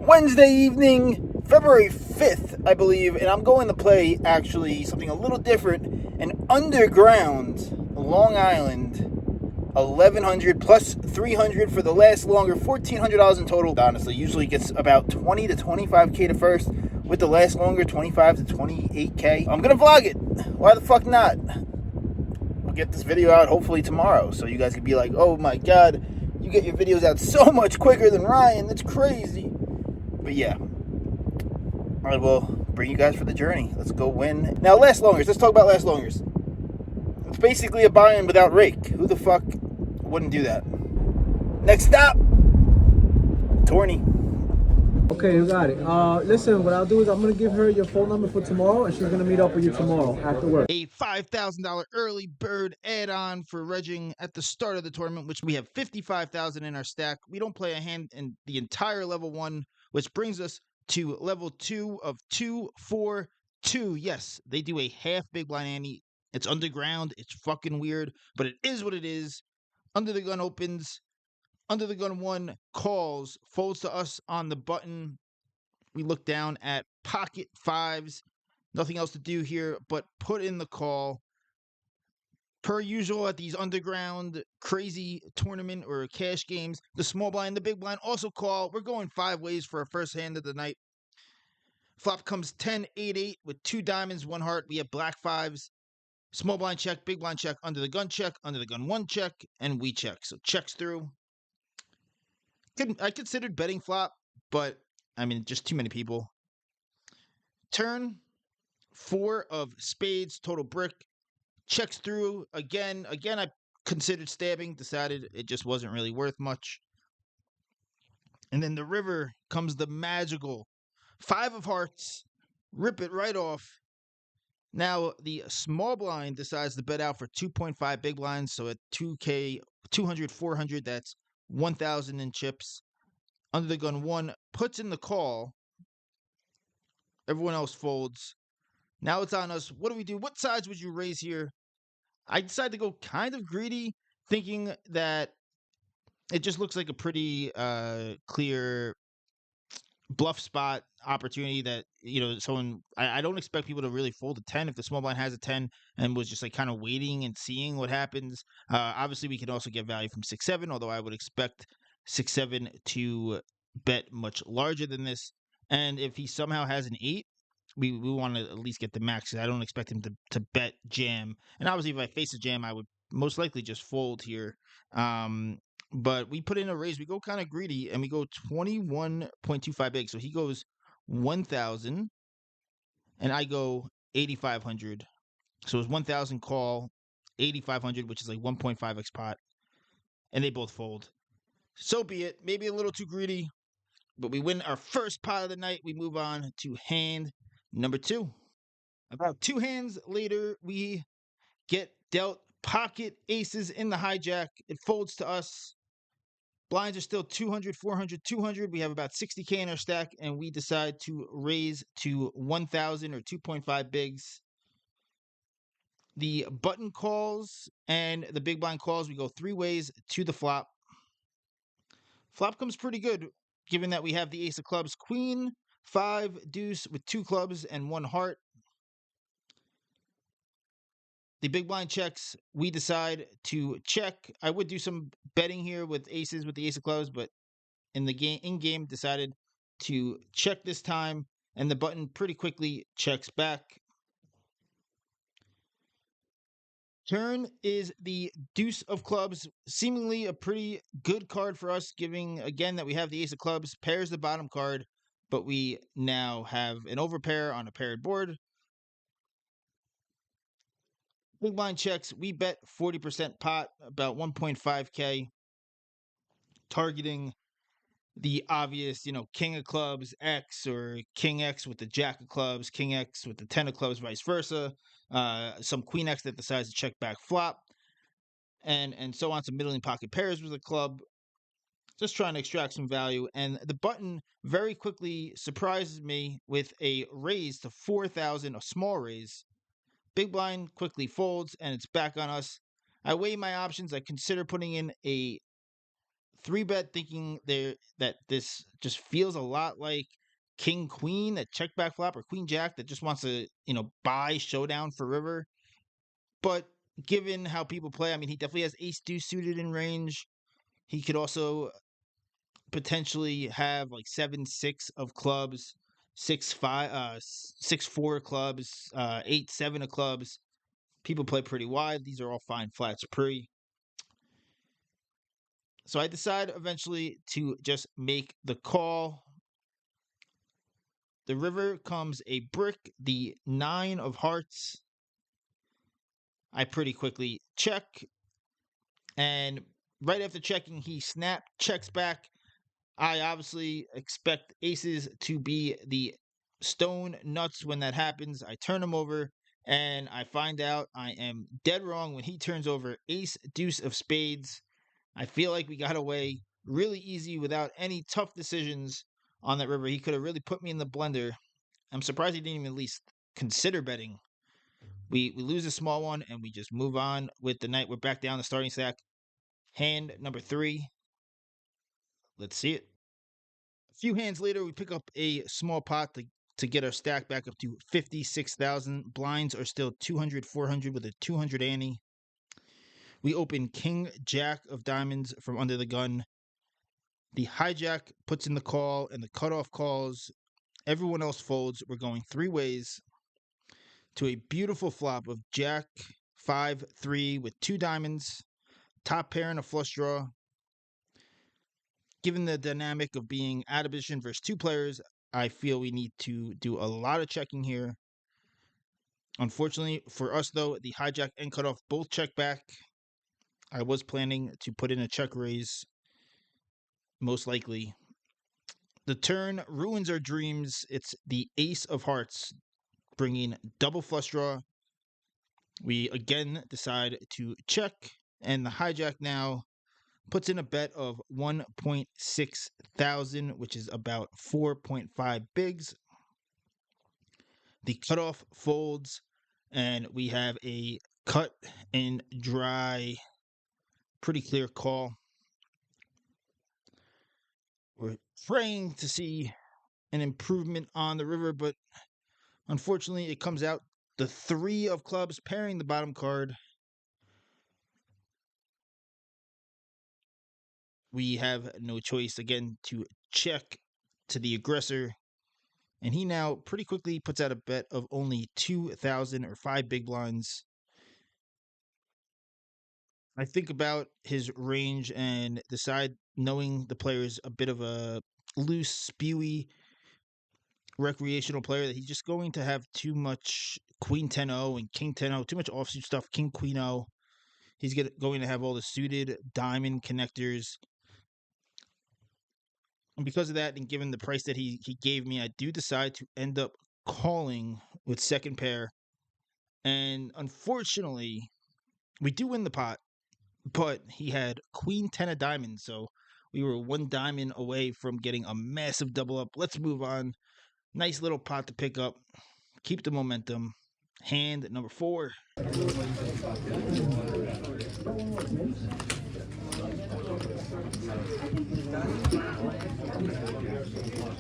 Wednesday evening, February 5th, I believe, and I'm going to play actually something a little different, an underground Long Island 1100 plus 300 for the last longer, $1,400 in total. Honestly, usually gets about 20 to 25K to first, with the last longer 25 to 28K. I'm gonna vlog it. Why the fuck not? We'll get this video out hopefully tomorrow, so you guys can be like, oh my god, you get your videos out so much quicker than Ryan. That's crazy. But yeah, I will bring you guys for the journey. Let's go win. Now, last longers. Let's talk about last longers. It's basically a buy-in without rake. Who the fuck wouldn't do that? Next stop, Torney. Okay, you got it. Listen, what I'll do is I'm gonna give her your phone number for tomorrow, and she's gonna meet up with you tomorrow after work. A $5,000 early bird add-on for regging at the start of the tournament, which we have 55,000 in our stack. We don't play a hand in the entire level 1, which brings us to level 2 of 242. Yes, they do a half big blind ante. It's underground. It's fucking weird, but it is what it is. Under the gun opens. Under the gun 1 calls, folds to us on the button. We look down at pocket 5s. Nothing else to do here but put in the call. Per usual at these underground crazy tournament or cash games, the small blind, the big blind also call. We're going 5 ways for our first hand of the night. Flop comes 10, 8, 8 with 2 diamonds, 1 heart. We have black 5s. Small blind check, big blind check, under the gun 1 check, and we check. So checks through. I considered betting flop, but I mean, just too many people. Turn 4 of spades, total brick. Checks through again. Again, I considered stabbing, decided it just wasn't really worth much. And then the river comes the magical 5 of hearts. Rip it right off. Now the small blind decides to bet out for 2.5 big blinds. So at 2K, 200, 400, that's 1,000 in chips. Under the gun 1 puts in the call. Everyone else folds. Now it's on us. What do we do? What sides would you raise here? I decided to go kind of greedy, thinking that it just looks like a pretty clear bluff spot opportunity that, someone, I don't expect people to really fold a 10 if the small blind has a 10 and was just like kind of waiting and seeing what happens. Obviously, we can also get value from 6-7, although I would expect 6-7 to bet much larger than this. And if he somehow has an 8, we want to at least get the max. I don't expect him to bet jam. And obviously, if I face a jam, I would most likely just fold here. But we put in a raise. We go kind of greedy, and we go 21.25 big. So he goes 1,000, and I go 8,500. So it's 1,000 call, 8,500, which is like 1.5x pot. And they both fold. So be it. Maybe a little too greedy, but we win our first pot of the night. We move on to hand number 2. About 2 hands later, we get dealt pocket aces in the hijack. It folds to us. Blinds are still 200, 400, 200. We have about 60K in our stack, and we decide to raise to 1,000 or 2.5 bigs. The button calls and the big blind calls. We go 3 ways to the flop. Flop comes pretty good, given that we have the ace of clubs, queen, 5, deuce with 2 clubs and 1 heart. The big blind checks. We decide to check. I would do some betting here with aces with the ace of clubs, but in game decided to check this time, and the button pretty quickly checks back. Turn is the deuce of clubs, seemingly a pretty good card for us, giving again that we have the ace of clubs, pairs the bottom card, but we now have an overpair on a paired board. Big blind checks. We bet 40% pot, about 1.5K, targeting the obvious, king of clubs X or king X with the jack of clubs, king X with the 10 of clubs, vice versa. Some queen X that decides to check back flop, and so on. Some middling pocket pairs with a club. Just trying to extract some value. And the button very quickly surprises me with a raise to 4,000, a small raise. Big blind quickly folds, and it's back on us. I weigh my options. I consider putting in a 3-bet thinking there that this just feels a lot like king queen, that check back flop, or queen jack that just wants to, buy showdown for river. But given how people play, I mean, he definitely has ace deuce suited in range. He could also potentially have like 7-6 of clubs, 6-5, 6-4 clubs, 8-7 of clubs. People play pretty wide. These are all fine flats pre. So I decide eventually to just make the call. The river comes a brick, the 9 of hearts. I pretty quickly check. And right after checking, he checks back. I obviously expect aces to be the stone nuts when that happens. I turn him over and I find out I am dead wrong when he turns over ace deuce of spades. I feel like we got away really easy without any tough decisions on that river. He could have really put me in the blender. I'm surprised he didn't even at least consider betting. We lose a small one and we just move on with the night. We're back down the starting stack. Hand number 3. Let's see it. A few hands later, we pick up a small pot to get our stack back up to 56,000. Blinds are still 200, 400 with a 200 ante. We open king jack of diamonds from under the gun. The hijack puts in the call and the cutoff calls. Everyone else folds. We're going 3 ways to a beautiful flop of jack 5-3 with 2 diamonds, top pair and a flush draw. Given the dynamic of being out of position versus 2 players, I feel we need to do a lot of checking here. Unfortunately for us, though, the hijack and cutoff both check back. I was planning to put in a check raise, most likely. The turn ruins our dreams. It's the ace of hearts, bringing double flush draw. We again decide to check, and the hijack now puts in a bet of 1.6 thousand, which is about 4.5 bigs. The cutoff folds, and we have a cut and dry, pretty clear call. We're praying to see an improvement on the river, but unfortunately it comes out the 3 of clubs pairing the bottom card. We have no choice again to check to the aggressor, and he now pretty quickly puts out a bet of only 2,000 or 5 big blinds. I think about his range and decide, knowing the player is a bit of a loose, spewy, recreational player, that he's just going to have too much queen 10-0 and king 10-0, too much offsuit stuff, king queen 0. He's going to have all the suited diamond connectors. And because of that, and given the price that he gave me, I do decide to end up calling with second pair. And unfortunately, we do win the pot, but he had queen 10 of diamonds, so we were 1 diamond away from getting a massive double up. Let's move on. Nice little pot to pick up. Keep the momentum. Hand number 4.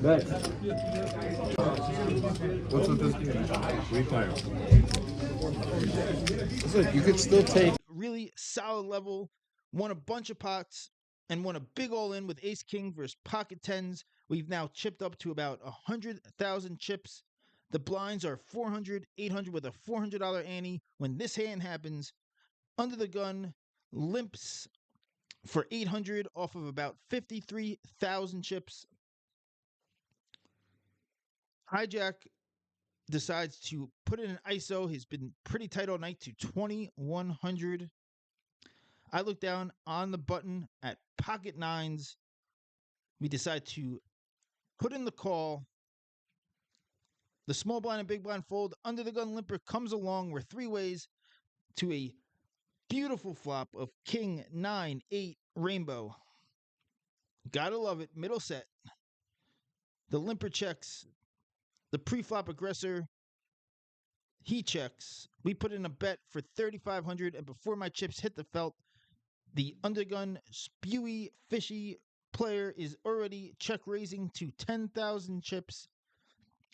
Bet. What's with this game? Refire. Look, you could still take. Really solid level. Won a bunch of pots and won a big all-in with ace king versus pocket tens. We've now chipped up to about 100,000 chips. The blinds are 400, 800 with a $400 ante. When this hand happens, under the gun limps for 800 off of about 53,000 chips. Hijack decides to put in an ISO. He's been pretty tight all night to 2,100. I look down on the button at pocket nines. We decide to put in the call. The small blind and big blind fold. Under the gun limper comes along. We're 3 ways to a beautiful flop of king 9-8 rainbow. Gotta love it. Middle set. The limper checks. The pre-flop aggressor, he checks. We put in a bet for 3,500, and before my chips hit the felt, The undergun, spewy, fishy player is already check raising to 10,000 chips.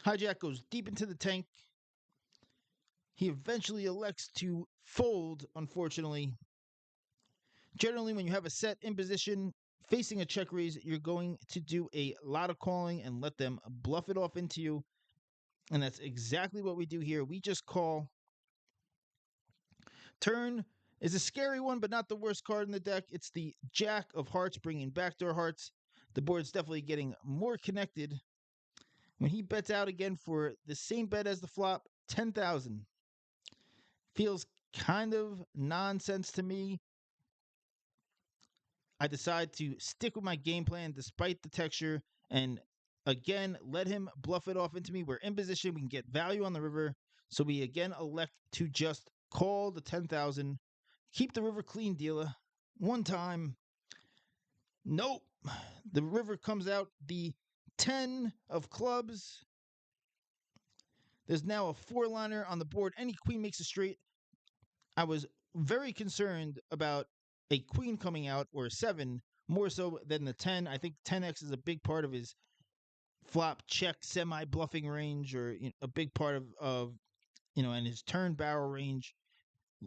Hijack goes deep into the tank. He eventually elects to fold, unfortunately. Generally, when you have a set in position facing a check raise, you're going to do a lot of calling and let them bluff it off into you. And that's exactly what we do here. We just call. Turn is a scary one, but not the worst card in the deck. It's the Jack of Hearts, bringing backdoor hearts. The board's definitely getting more connected. When he bets out again for the same bet as the flop, 10,000. Feels kind of nonsense to me. I decide to stick with my game plan despite the texture and again let him bluff it off into me. We're in position. We can get value on the river. So we again elect to just call the 10,000. Keep the river clean, dealer. One time. Nope. The river comes out the 10 of clubs. There's now a 4-liner on the board. Any queen makes a straight. I was very concerned about a queen coming out or a 7, more so than the 10. I think 10x is a big part of his flop check semi-bluffing range, or a big part of and his turn barrel range,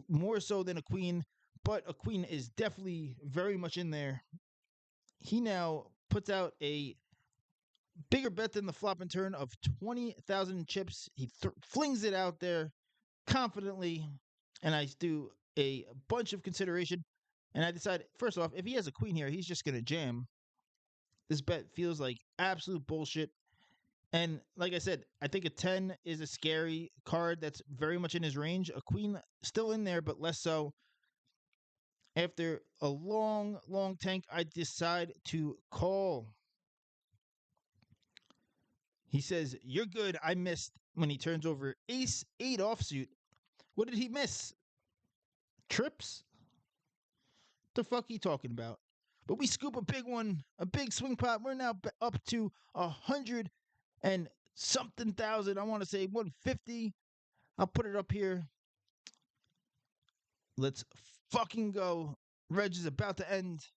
more so than a queen. But a queen is definitely very much in there. He now puts out a bigger bet than the flop and turn of 20,000 chips. He flings it out there confidently, and I do a bunch of consideration. And I decide, first off, if he has a queen here, he's just going to jam. This bet feels like absolute bullshit. And like I said, I think a 10 is a scary card that's very much in his range. A queen still in there, but less so. After a long, long tank, I decide to call. He says, "You're good. I missed," when he turns over ace 8 offsuit. What did he miss? Trips? The fuck he talking about? But we scoop a big one, a big swing pot. We're now up to 100 and something thousand. I want to say 150. I'll put it up here. Let's fucking go. Reg is about to end.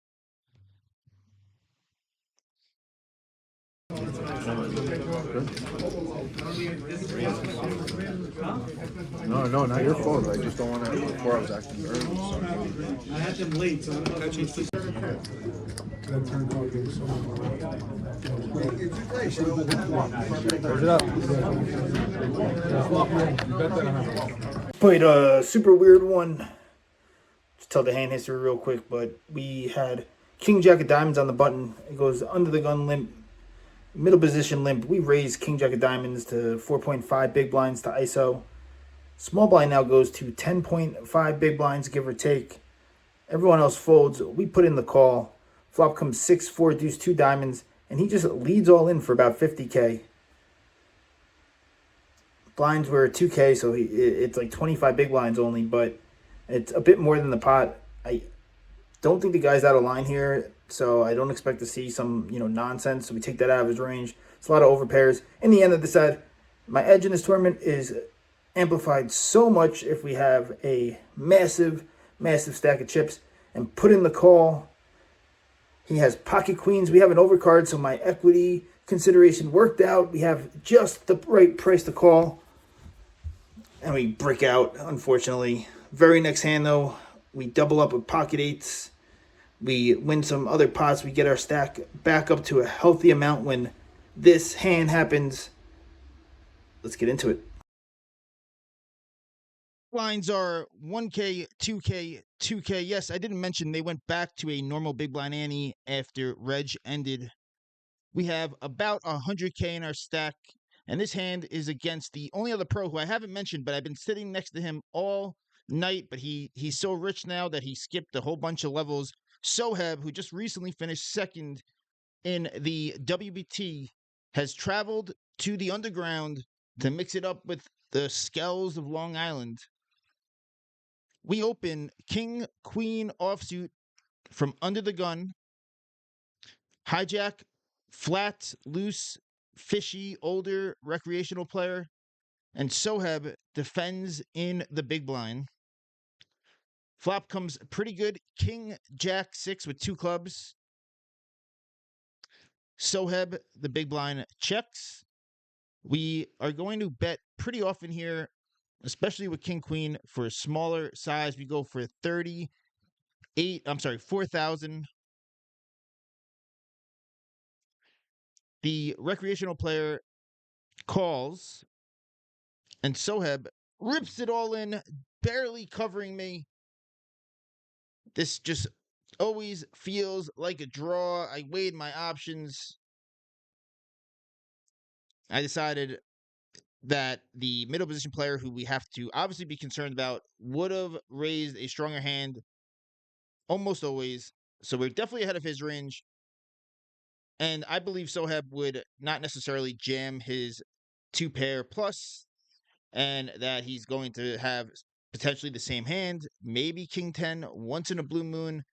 No, not your fault. I just don't want to before I was acting early. So. I had them late, so I'm gonna change this. Played a super weird one. Just tell the hand history real quick, but we had King Jack of Diamonds on the button. It goes under the gun limp, middle position limp. We raised King Jack of Diamonds to 4.5 big blinds to ISO. Small blind now goes to 10.5 big blinds, give or take. Everyone else folds. We put in the call. Flop comes 6-4 deuce 2 diamonds, and he just leads all in for about 50K. Blinds were 2K, so it's like 25 big blinds only, but it's a bit more than the pot. I don't think the guy's out of line here, so I don't expect to see some nonsense. So we take that out of his range. It's a lot of overpairs. In the end, I decide my edge in this tournament is amplified so much if we have a massive, massive stack of chips and put in the call. He has pocket queens. We have an overcard, so my equity consideration worked out. We have just the right price to call. And we brick out, unfortunately. Very next hand, though, we double up with pocket eights. We win some other pots. We get our stack back up to a healthy amount when this hand happens. Let's get into it. Blinds are 1K, 2K, 2K. Yes, I didn't mention they went back to a normal big blind ante after Reg ended. We have about 100K in our stack, and this hand is against the only other pro who I haven't mentioned, but I've been sitting next to him all night, but he's so rich now that he skipped a whole bunch of levels. Soheb, who just recently finished second in the WBT, has traveled to the underground to mix it up with the Skells of Long Island. We open King, Queen offsuit from under the gun. Hijack, flat, loose, fishy, older recreational player. And Soheb defends in the big blind. Flop comes pretty good. King, Jack, 6 with 2 clubs. Soheb, the big blind, checks. We are going to bet pretty often here, especially with King Queen for a smaller size. We go for 4,000. The recreational player calls, and Soheb rips it all in, barely covering me. This just always feels like a draw. I weighed my options. I decided that the middle position player, who we have to obviously be concerned about, would have raised a stronger hand almost always. So we're definitely ahead of his range. And I believe Soheb would not necessarily jam his 2 pair plus, and that he's going to have potentially the same hand, maybe King 10 once in a blue moon,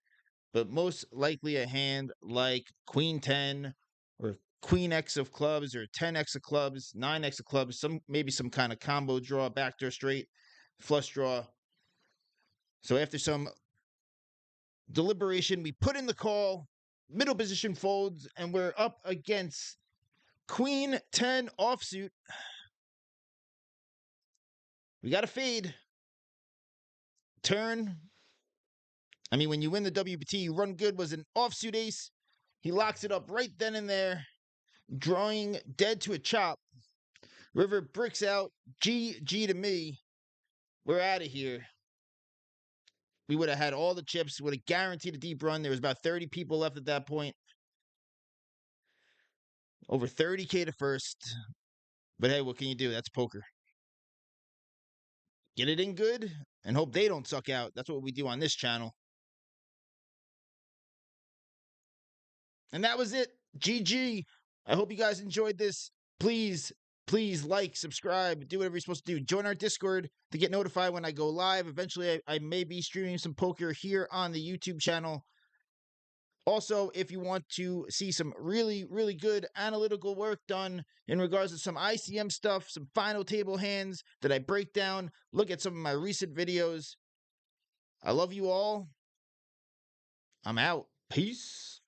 but most likely a hand like Queen 10 or Queen X of clubs or 10X of clubs, 9X of clubs, maybe some kind of combo draw, backdoor straight, flush draw. So after some deliberation, we put in the call, middle position folds, and we're up against Queen 10 offsuit. We got a fade. Turn. I mean, when you win the WPT, you run good was an offsuit ace. He locks it up right then and there, drawing dead to a chop. River bricks out. GG to me. We're out of here. We would have had all the chips, would have guaranteed a deep run. There was about 30 people left at that point. Over 30K to first. But hey, what can you do? That's poker. Get it in good and hope they don't suck out. That's what we do on this channel. And that was it. GG. I hope you guys enjoyed this. Please like, subscribe, do whatever you're supposed to do. Join our Discord to get notified when I go live. Eventually, I may be streaming some poker here on the YouTube channel. Also, if you want to see some really, really good analytical work done in regards to some ICM stuff, some final table hands that I break down, look at some of my recent videos. I love you all. I'm out. Peace.